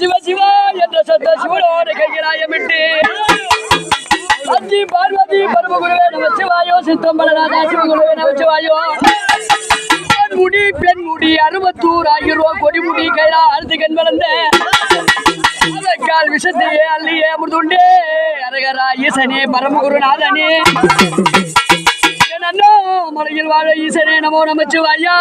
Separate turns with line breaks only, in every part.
சிவ சிவா என்ற சத்த சிவனோட கையிலாயமிட்டு அஞ்சி பார்வதி பரமகுருவே நமச்சிவாயோ சித்தம்பலநாதா சிவகுருவே நமச்சிவாயோ முடி பெண் முடி 62,000 ரூபாய் கொடி முடி கையிலா அறுத்து கண் வளர்ந்த கால் விஷத்தையே அள்ளியே அமிர்துண்டே அரகரா ஈசனே பரமகுருநாதனே நன்னோ மலையில் வாழ ஈசனே நமோ நமச்சிவாயா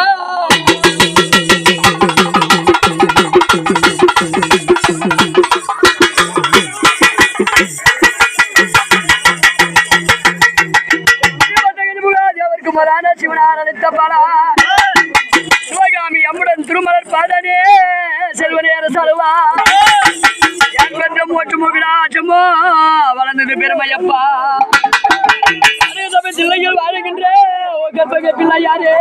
சிவகாமி அம்முடன் திருமலர் பாதனே செல்வனே அரசல்வா மூச்சு முகிடாச்சமோ வளர்ந்தது பெருமையப்பா சில்லைகள் வாழுகின்ற பிள்ளை யாரே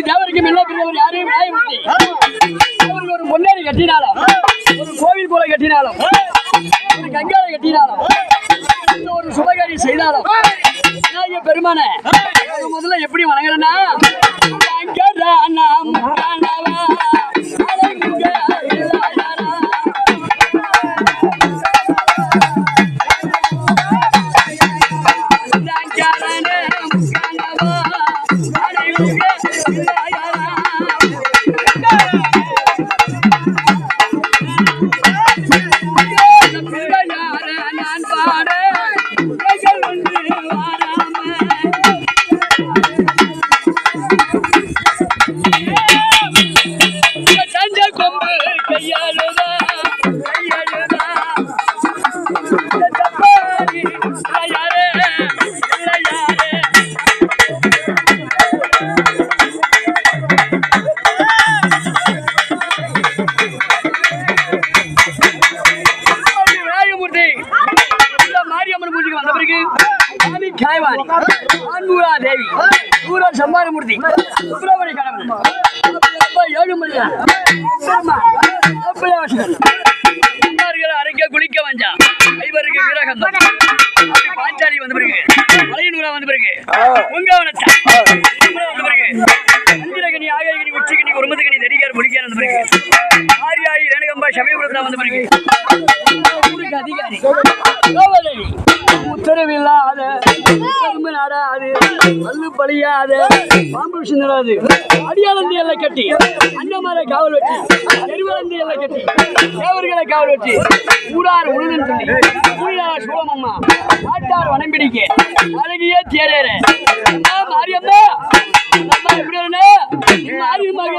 தேவருக்கு மெல்ல பிறவர் யாரையும் விடாயமுட்டி அவருக்கு ஒரு பொன்னேரி கட்டினாலும் ஒரு கோவில் போல கட்டினாலும் ஒரு கங்காரை கட்டினாலும் ஒரு சுபகாரி செய்தாலும் பெருமான முதல்ல எப்படி வணங்குறேன்னா தேவி ஊரார் சம்பாரமூர்த்தி சுப்பிரமணிய கடவுள் 7 மணியார் அரைக்க குளிக்க வந்தா ஐவருக்கு வீரகந்தம் பாஞ்சாலி வந்த பிறகு மலையனூரா வந்த பிறகு உங்கவனச்சா வந்த பிறகு அஞ்சிரகனி ஆகனி உச்சிகனி ஒருமதுகனி தடிகார் முடிக்கார் வந்த பிறகு ஆரியாயி ரேணுகம்பா சமயபுரத்தா வந்த பிறகு ஊருக்கு அதிகாரி கோவதேவி உத்தரவில்லாத நாடாது பல்லு பழியாத பாம்பு விஷயம் நடாது அடியாளந்தி எல்லாம் கட்டி அண்ணமாரை காவல் வச்சு நெருவலந்தி எல்லாம் கட்டி தேவர்களை காவல் வச்சு ஊரார் உழுதுன்னு சொல்லி ஊழார் சூழமம்மா நாட்டார் வனம் பிடிக்க அழகிய தேரேற மாரியம்மா அம்மா எப்படி மாரியம்மாக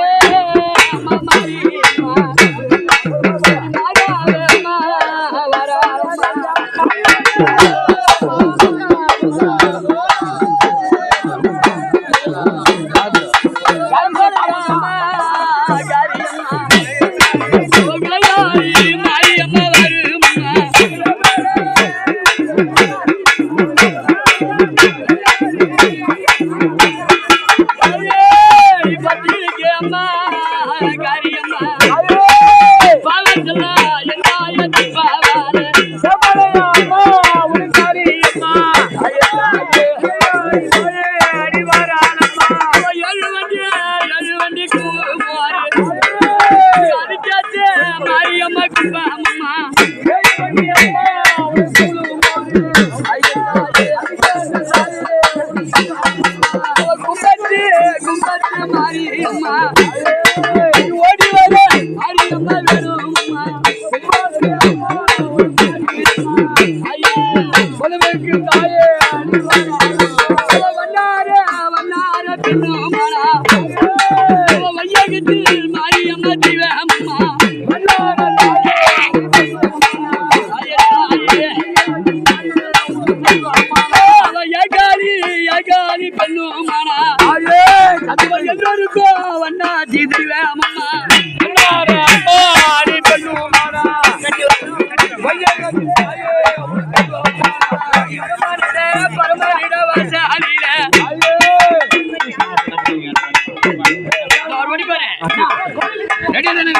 இருக்கோ வண்ணாச்சி தெய்வம் அம்மா பரமனிட வாசாலில ஒரு மணி பாரு ரெடியா தானே